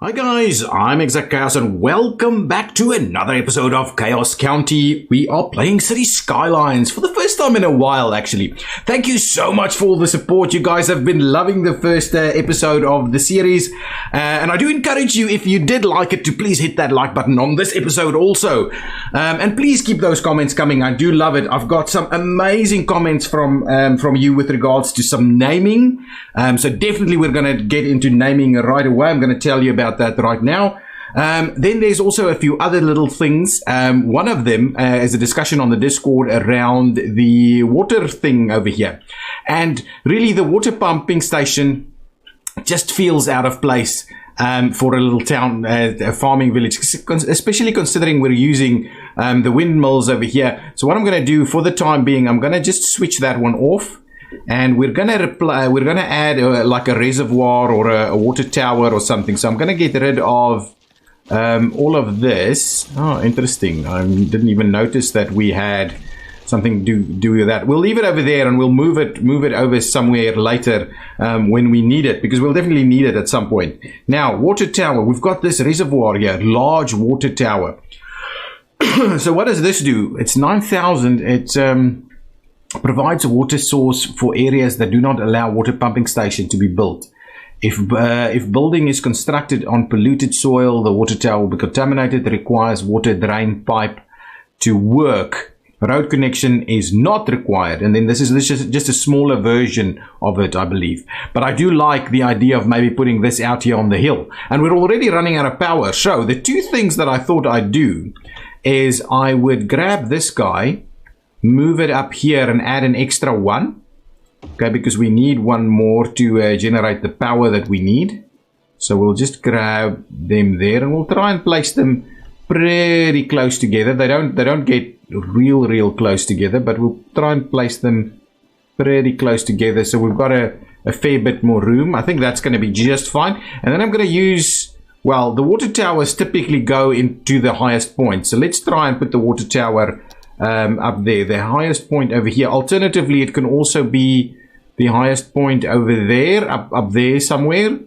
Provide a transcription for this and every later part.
Hi guys, I'm ExactChaos and welcome back to another episode of Chaos County. We are playing City Skylines for the first time in a while actually. Thank you so much for all the support. You guys have been loving the first episode of the series. And I do encourage you, if you did like it, to please hit that like button on this episode also. And please keep those comments coming. I do love it. I've got some amazing comments from you with regards to some naming. So definitely we're going to get into naming right away. I'm going to tell you about that right now. Then there's also a few other little things. One of them is a discussion on the Discord around the water thing over here. And really the water pumping station just feels out of place for a little town, a farming village, especially considering we're using the windmills over here. So what I'm going to do for the time being, I'm going to just switch that one off. And we're gonna add like a reservoir or a water tower or something. So I'm gonna get rid of all of this. Oh, interesting. I didn't even notice that we had something to do with that. We'll leave it over there and we'll move it over somewhere later when we need it, because we'll definitely need it at some point. Now, water tower. We've got this reservoir here, large water tower. So what does this do? It's 9,000. It's provides a water source for areas that do not allow water pumping station to be built. If building is constructed on polluted soil, the water tower will be contaminated. It requires water drain pipe to work. Road connection is not required. And then this is just a smaller version of it, I believe. But I do like the idea of maybe putting this out here on the hill. And we're already running out of power. So the two things that I thought I'd do is I would grab this guy, move it up here and add an extra one, okay, because we need one more to generate the power that we need. So we'll just grab them there and we'll try and place them pretty close together. They don't get real close together, but we'll try and place them pretty close together, so we've got a fair bit more room. I think that's going to be just fine. And then I'm going to use, well, the water towers typically go into the highest point, so let's try and put the water tower up there, the highest point over here. Alternatively, it can also be the highest point over there, up there somewhere.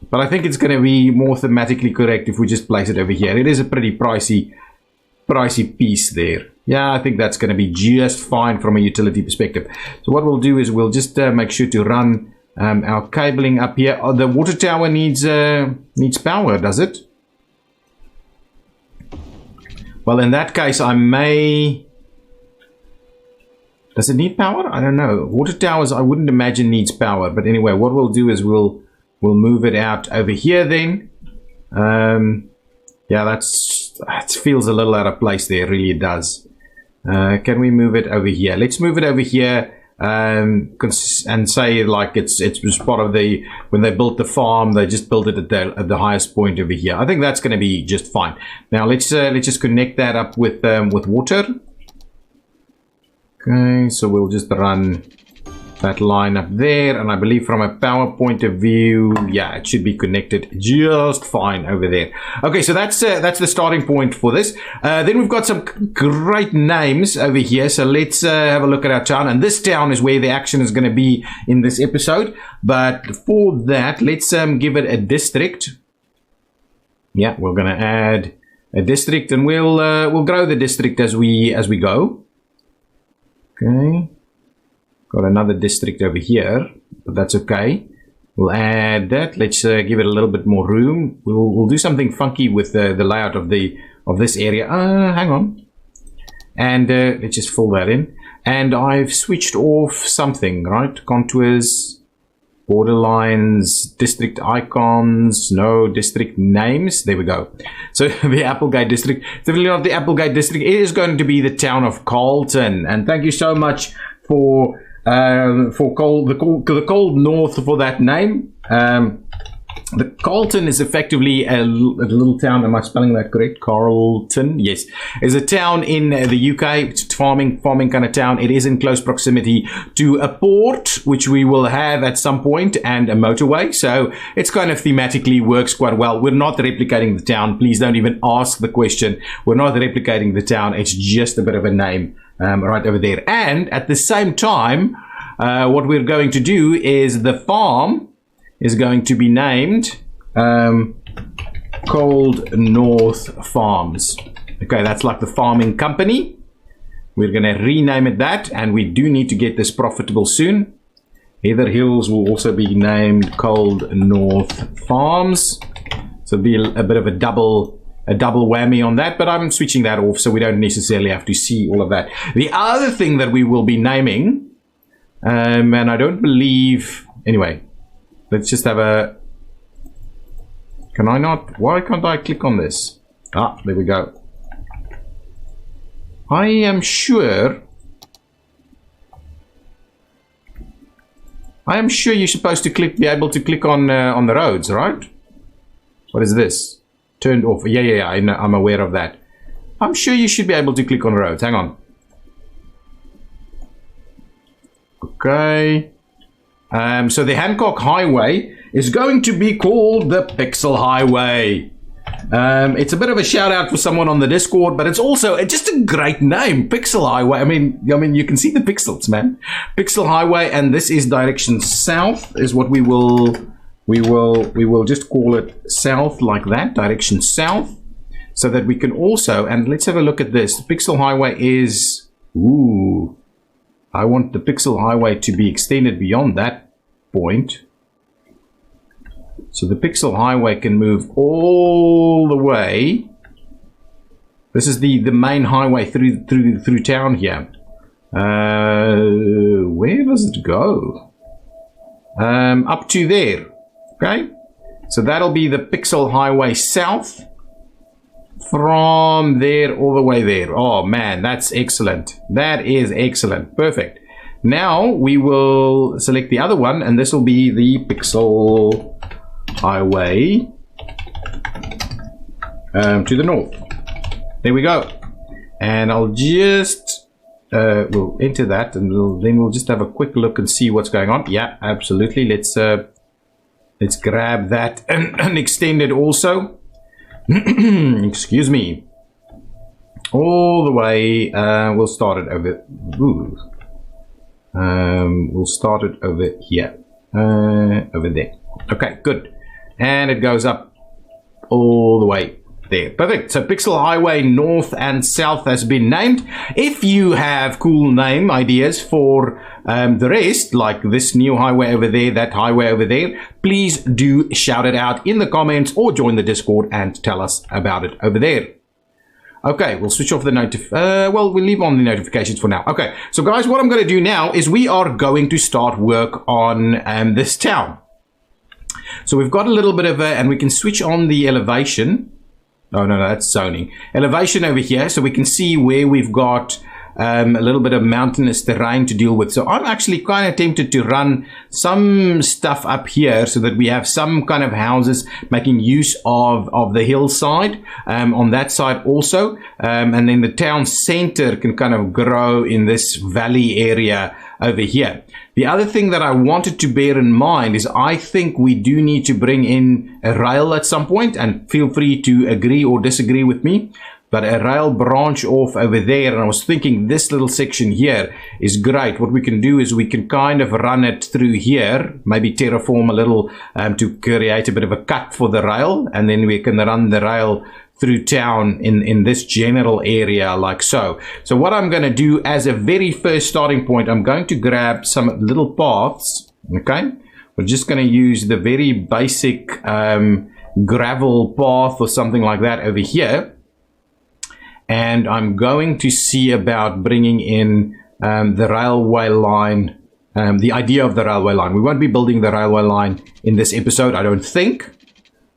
But I think it's going to be more thematically correct if we just place it over here. It is a pretty pricey piece there. Yeah, I think that's going to be just fine from a utility perspective. So what we'll do is we'll just make sure to run our cabling up here. Oh, the water tower needs power, does it? Well, in that case, I may... Does it need power? I don't know. Water towers, I wouldn't imagine needs power. But anyway, what we'll do is we'll move it out over here then. Yeah, that feels a little out of place there. Really, it does. Can we move it over here? Let's move it over here and say like it's part of the, when they built the farm, they just built it at the highest point over here. I think that's going to be just fine. Now let's just connect that up with water. Okay, so we'll just run that line up there, and I believe from a power point of view, yeah, it should be connected just fine over there. Okay, so that's the starting point for this. Then we've got some great names over here, so let's have a look at our town, and this town is where the action is going to be in this episode. But for that, let's give it a district. Yeah, we're going to add a district, and we'll grow the district as we go. Okay, got another district over here, but that's okay. We'll add that. Let's give it a little bit more room. We'll do something funky with the layout of this area. Hang on, and let's just fill that in. And I've switched off something, right? Contours, borderlines, district icons, no district names. There we go. So the Applegate district, definitely not the Applegate district. It is going to be the town of Carlton. And thank you so much for the Cold North for that name. The Carlton is effectively a little town. Am I spelling that correct? Carlton, yes, is a town in the UK. It's farming kind of town. It is in close proximity to a port, which we will have at some point, and a motorway. So it's kind of thematically works quite well. We're not replicating the town. Please don't even ask the question. We're not replicating the town. It's just a bit of a name right over there. And at the same time, what we're going to do is the farm is going to be named Cold North Farms. Okay, that's like the farming company. We're going to rename it that, and we do need to get this profitable soon. Heather Hills will also be named Cold North Farms. So it'll be a bit of a double whammy on that, but I'm switching that off so we don't necessarily have to see all of that. The other thing that we will be naming, and I don't believe, anyway, let's just have a, can I not, why can't I click on this? Ah, there we go. I am sure you're supposed to be able to click on the roads, right? What is this? Turned off. Yeah, I know, I'm aware of that. I'm sure you should be able to click on roads. Hang on. Okay. So the Hancock Highway is going to be called the Pixel Highway. It's a bit of a shout out for someone on the Discord, but it's also just a great name, Pixel Highway. I mean, you can see the pixels, man. Pixel Highway, and this is direction south, is what we will just call it south like that, direction south, so that we can also, and let's have a look at this. The Pixel Highway is, ooh, I want the Pixel Highway to be extended beyond that point. So the Pixel Highway can move all the way. This is the main highway through town here. Where does it go? Up to there. Okay. So that'll be the Pixel Highway south. From there all the way there. Oh man, that's excellent. That is excellent. Perfect. Now we will select the other one, and this will be the Pixel Highway to the north. There we go. And I'll just we'll enter that, and then we'll just have a quick look and see what's going on. Yeah, absolutely. Let's grab that and extend it also. Excuse me. All the way. We'll start it over. Ooh. We'll start it over here. Over there. Okay, good. And it goes up all the way there. Perfect. So Pixel Highway North and South has been named. If you have cool name ideas for the rest, like this new highway over there, that highway over there, please do shout it out in the comments or join the Discord and tell us about it over there. Okay, we'll switch off the well, we'll leave on the notifications for now. Okay, so guys, what I'm going to do now is we are going to start work on this town. So we've got a little bit of and we can switch on the elevation. Oh, no, that's zoning. Elevation over here, so we can see where we've got a little bit of mountainous terrain to deal with. So I'm actually kind of tempted to run some stuff up here so that we have some kind of houses making use of the hillside on that side also. And then the town center can kind of grow in this valley area over here. The other thing that I wanted to bear in mind is I think we do need to bring in a rail at some point, and feel free to agree or disagree with me. But a rail branch off over there, and I was thinking this little section here is great. What we can do is we can kind of run it through here, maybe terraform a little to create a bit of a cut for the rail, and then we can run the rail through town in this general area like so. So what I'm going to do as a very first starting point, I'm going to grab some little paths. Okay, we're just going to use the very basic gravel path or something like that over here. And I'm going to see about bringing in the railway line, the idea of the railway line. We won't be building the railway line in this episode, I don't think.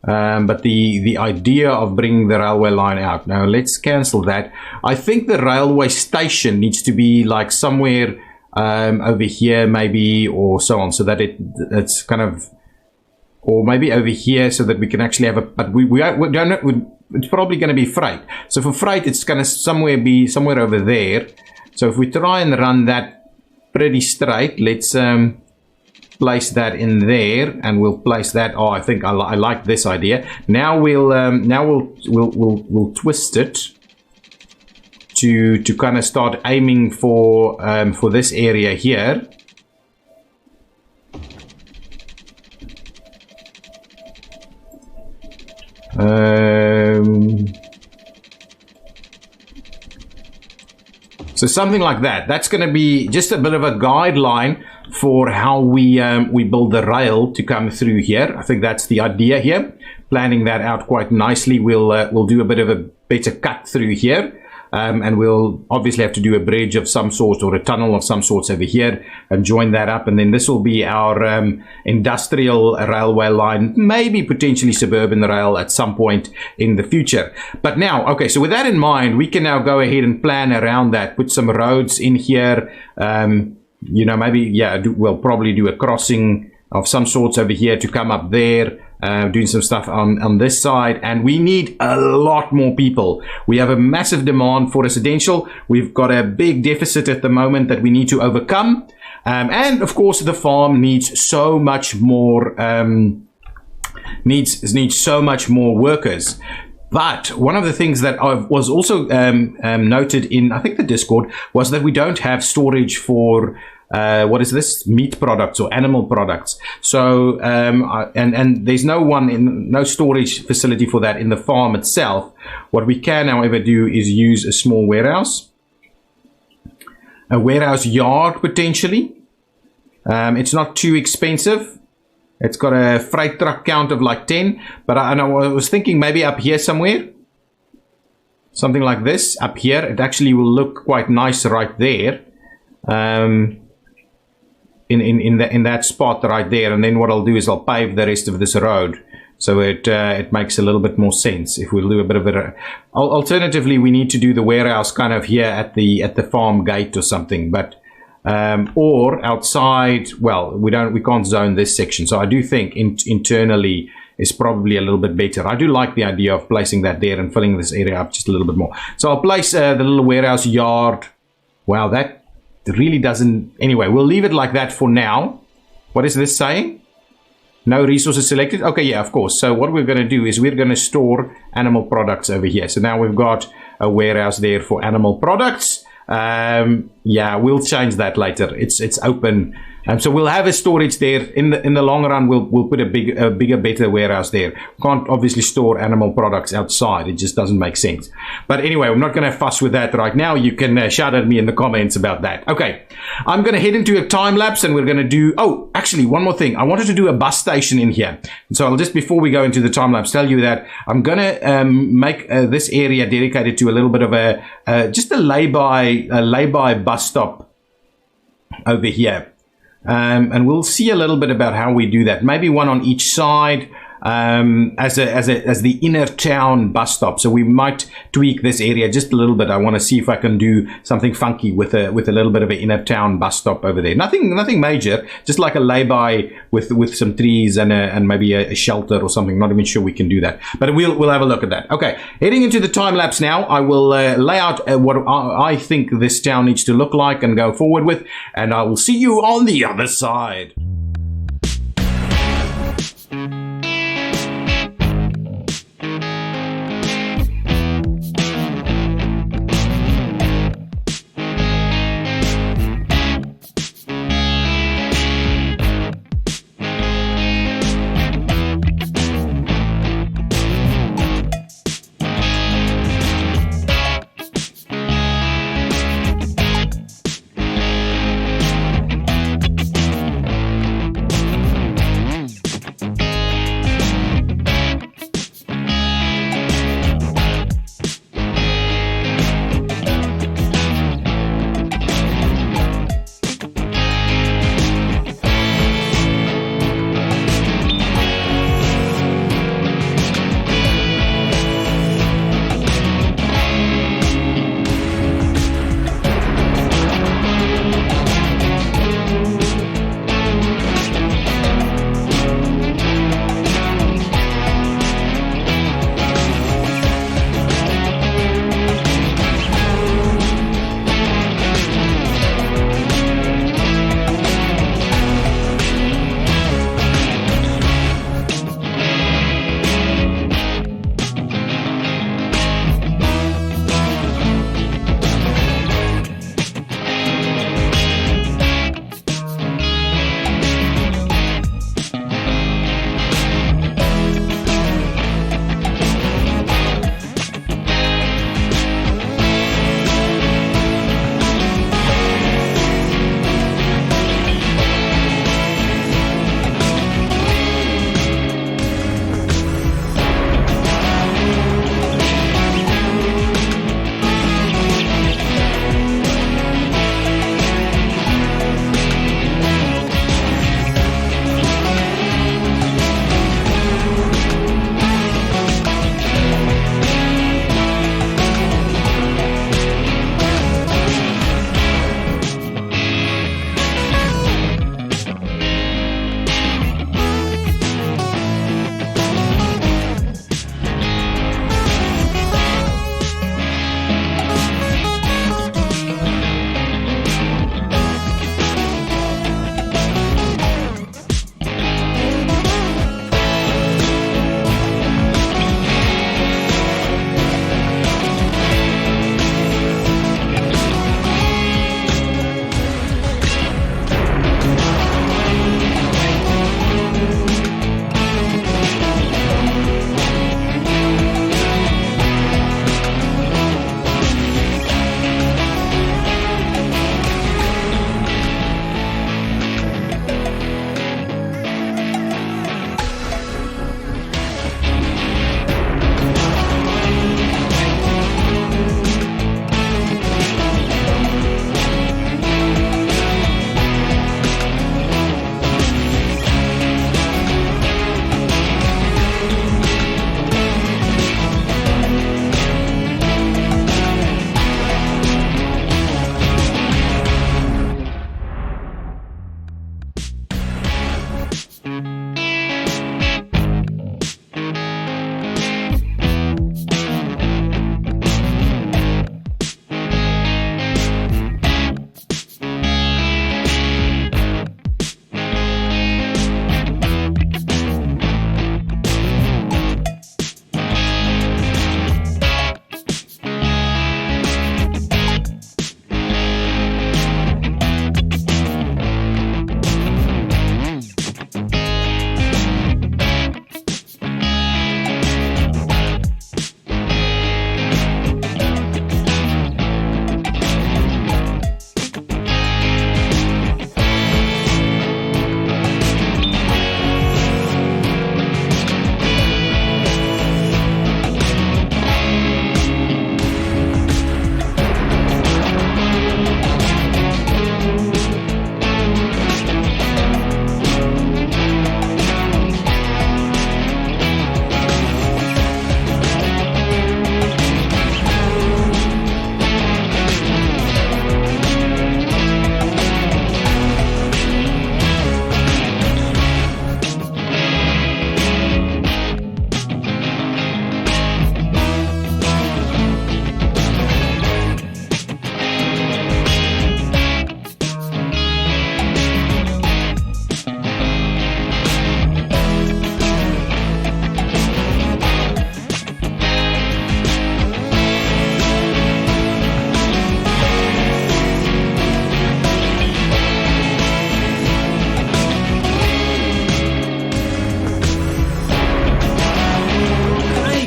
But the idea of bringing the railway line out. Now, let's cancel that. I think the railway station needs to be like somewhere over here maybe, or so on, so that it's kind of, or maybe over here so that we can actually have a, but we don't know, it's probably going to be freight. So for freight, it's going to be somewhere over there. So if we try and run that pretty straight, let's place that in there, and we'll place that. Oh, I think I like this idea. Now we'll twist it to kind of start aiming for this area here. So something like that. That's going to be just a bit of a guideline for how we build the rail to come through here. I think that's the idea here. Planning that out quite nicely. We'll do a bit of a better cut through here. And we'll obviously have to do a bridge of some sort or a tunnel of some sorts over here and join that up. And then this will be our industrial railway line, maybe potentially suburban rail at some point in the future. But now, okay, so with that in mind, we can now go ahead and plan around that, put some roads in here. You know, maybe, yeah, we'll probably do a crossing of some sorts over here to come up there. Doing some stuff on this side, and we need a lot more people. We have a massive demand for residential. We've got a big deficit at the moment that we need to overcome, and of course the farm needs so much more needs so much more workers. But one of the things that was also noted in, I think, the Discord was that we don't have storage for what is this? Meat products or animal products. So, and there's no storage facility for that in the farm itself. What we can, however, do is use a small warehouse, a warehouse yard potentially. It's not too expensive. It's got a freight truck count of like 10, but I was thinking maybe up here somewhere. Something like this up here. It actually will look quite nice right there. In that spot right there, and then what I'll do is I'll pave the rest of this road, so it makes a little bit more sense. If we'll do a bit of it, alternatively, we need to do the warehouse kind of here at the farm gate or something, but or outside. Well, we can't zone this section, so I do think internally is probably a little bit better. I do like the idea of placing that there and filling this area up just a little bit more. So I'll place the little warehouse yard. Wow, that really doesn't. Anyway, we'll leave it like that for now. What is this saying? No resources selected. Okay, yeah, of course. So what we're going to do is we're going to store animal products over here. So now we've got a warehouse there for animal products. Yeah, we'll change that later. It's open. So we'll have a storage there. In the long run, we'll put a bigger, better warehouse there. Can't obviously store animal products outside. It just doesn't make sense. But anyway, I'm not going to fuss with that right now. You can shout at me in the comments about that. Okay, I'm going to head into a time lapse, and we're going to do. Oh, actually, one more thing. I wanted to do a bus station in here. So I'll just, before we go into the time lapse, tell you that I'm going to make this area dedicated to a little bit of just a lay-by bus stop over here. And we'll see a little bit about how we do that. Maybe one on each side, as the inner town bus stop. So we might tweak this area just a little bit. I want to see if I can do something funky with a little bit of an inner town bus stop over there. Nothing major, just like a lay-by with some trees and maybe a shelter or something. Not even sure we can do that, but we'll have a look at that. Okay, heading into the time lapse now. I will lay out what I think this town needs to look like and go forward with, and I will see you on the other side.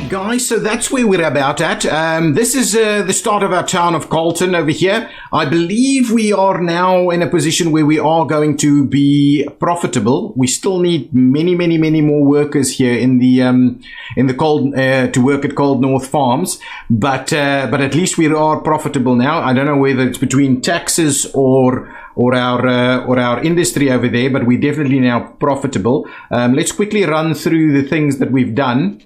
Okay, guys, so that's where we're about at. This is the start of our town of Carlton over here. I believe we are now in a position where we are going to be profitable. We still need many more workers here in the Cold to work at Cold North Farms, but at least we are profitable now. I don't know whether it's between taxes or our industry over there, but we're definitely now profitable. Let's quickly run through the things that we've done.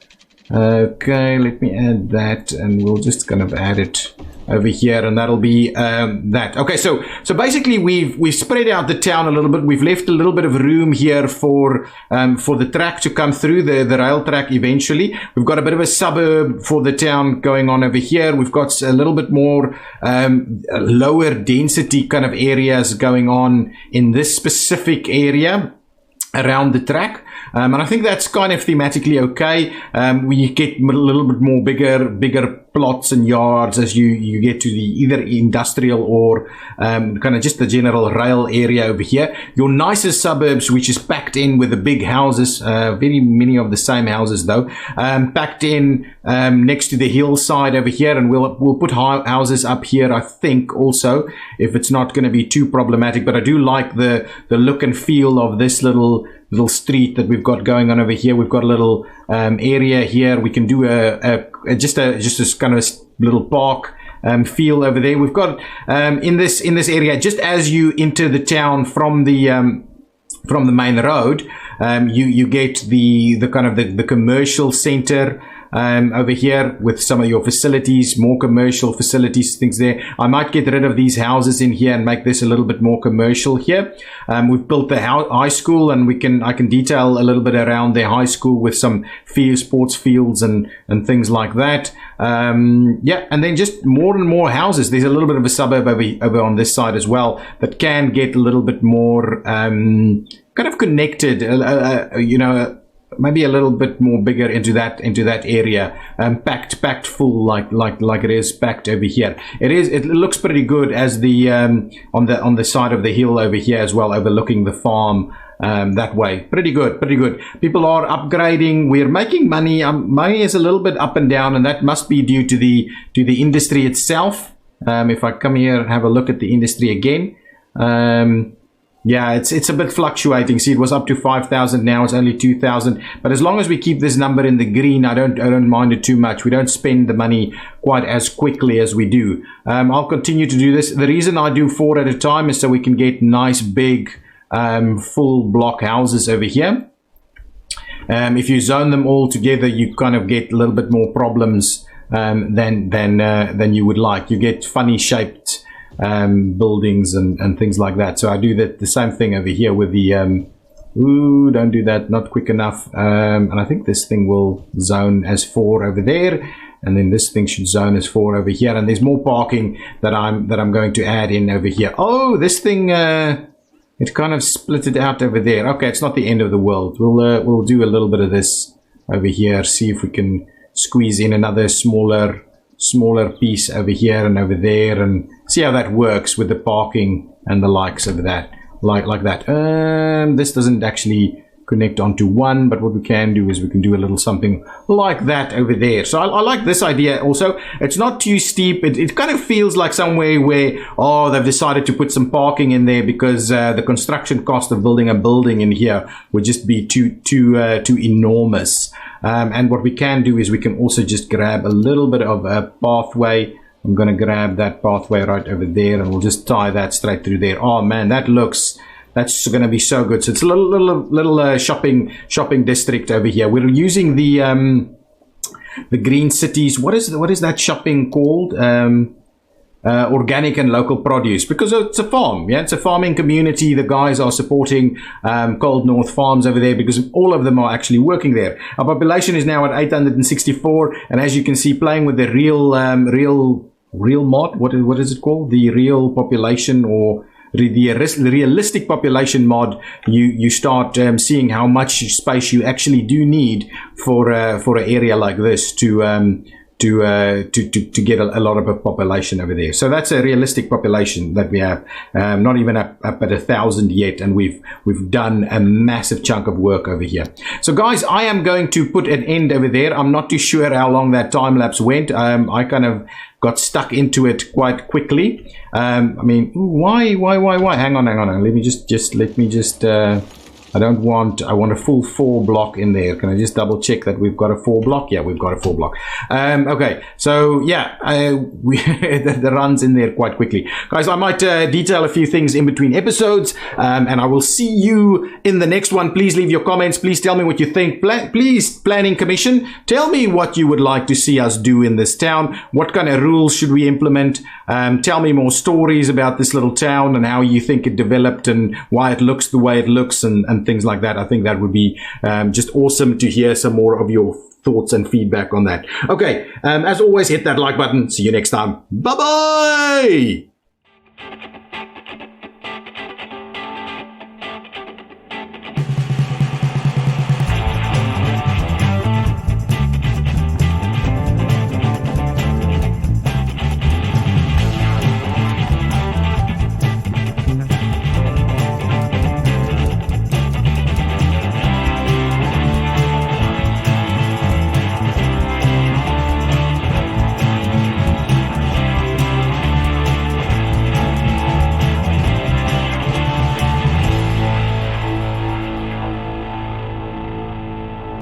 Okay, let me add that, and we'll just kind of add it over here, and that'll be that. Okay, so basically we've spread out the town a little bit. We've left a little bit of room here for the track to come through, the rail track eventually. We've got a bit of a suburb for the town going on over here. We've got a little bit more lower density kind of areas going on in this specific area around the track. And I think that's kind of thematically okay. We get a little bit more bigger plots and yards as you get to the either industrial or kind of just the general rail area over here. Your nicer suburbs, which is packed in with the big houses, very many of the same houses though, packed in next to the hillside over here, and we'll put houses up here, I think, also, if it's not going to be too problematic. But I do like the look and feel of this little street that we've got going on over here. We've got a little area here. We can do just a kind of little park feel over there. We've got in this area, just as you enter the town from the main road, you get the kind of the commercial center over here with some of your facilities, more commercial facilities, things there. I might get rid of these houses in here and make this a little bit more commercial here. We've built the high school, and I can detail a little bit around their high school with some sports fields and things like that. Yeah, and then just more and more houses. There's a little bit of a suburb over on this side as well that can get a little bit more kind of connected, you know, maybe a little bit more bigger into that area, packed full like it is packed over here. It looks pretty good as the on the side of the hill over here as well, overlooking the farm that way. Pretty good. People are upgrading. We're making money. Money is a little bit up and down, and that must be due to the industry itself. If I come here and have a look at the industry again, yeah, it's a bit fluctuating. See, it was up to 5,000. Now it's only 2,000. But as long as we keep this number in the green, I don't mind it too much. We don't spend the money quite as quickly as we do. I'll continue to do this. The reason I do 4 at a time is so we can get nice big full block houses over here. If you zone them all together, you kind of get a little bit more problems than you would like. You get funny shaped buildings and things like that. So I do the same thing over here with the ooh, don't do that, not quick enough. And I think this thing will zone as 4 over there, and then this thing should zone as 4 over here. And there's more parking that I'm going to add in over here. Oh, this thing it kind of split it out over there. Okay, it's not the end of the world. We'll do a little bit of this over here, see if we can squeeze in another smaller piece over here and over there, and see how that works with the parking and the likes of that, like that. This doesn't actually connect onto one, but what we can do is we can do a little something like that over there. So I like this idea also. It's not too steep. It kind of feels like somewhere where, oh, they've decided to put some parking in there because the construction cost of building a building in here would just be too enormous. And what we can do is we can also just grab a little bit of a pathway. I'm going to grab that pathway right over there, and we'll just tie that straight through there. Oh man, that's going to be so good. So it's a little shopping district over here. We're using the green cities. What is that shopping called? Organic and local produce, because it's a farm. Yeah, it's a farming community. The guys are supporting Cold North Farms over there because all of them are actually working there. Our population is now at 864, and as you can see, playing with the real mod. What is it called? The real population, or the realistic population mod. You start seeing how much space you actually do need for an area like this to to get a lot of a population over there. So that's a realistic population that we have. Not even up at 1,000 yet, and we've done a massive chunk of work over here. So guys, I am going to put an end over there. I'm not too sure how long that time lapse went. I kind of got stuck into it quite quickly. I mean, why? Hang on. Let me just. I want a full 4 block in there. Can I just double check that we've got a 4 block? Yeah, we've got a 4 block. Okay, so yeah, the run's in there quite quickly. Guys, I might detail a few things in between episodes, and I will see you in the next one. Please leave your comments. Please tell me what you think. Please, Planning Commission, tell me what you would like to see us do in this town. What kind of rules should we implement? Tell me more stories about this little town and how you think it developed and why it looks the way it looks and things like that. I think that would be just awesome to hear some more of your thoughts and feedback on that. Okay, as always, hit that like button. See you next time. Bye-bye!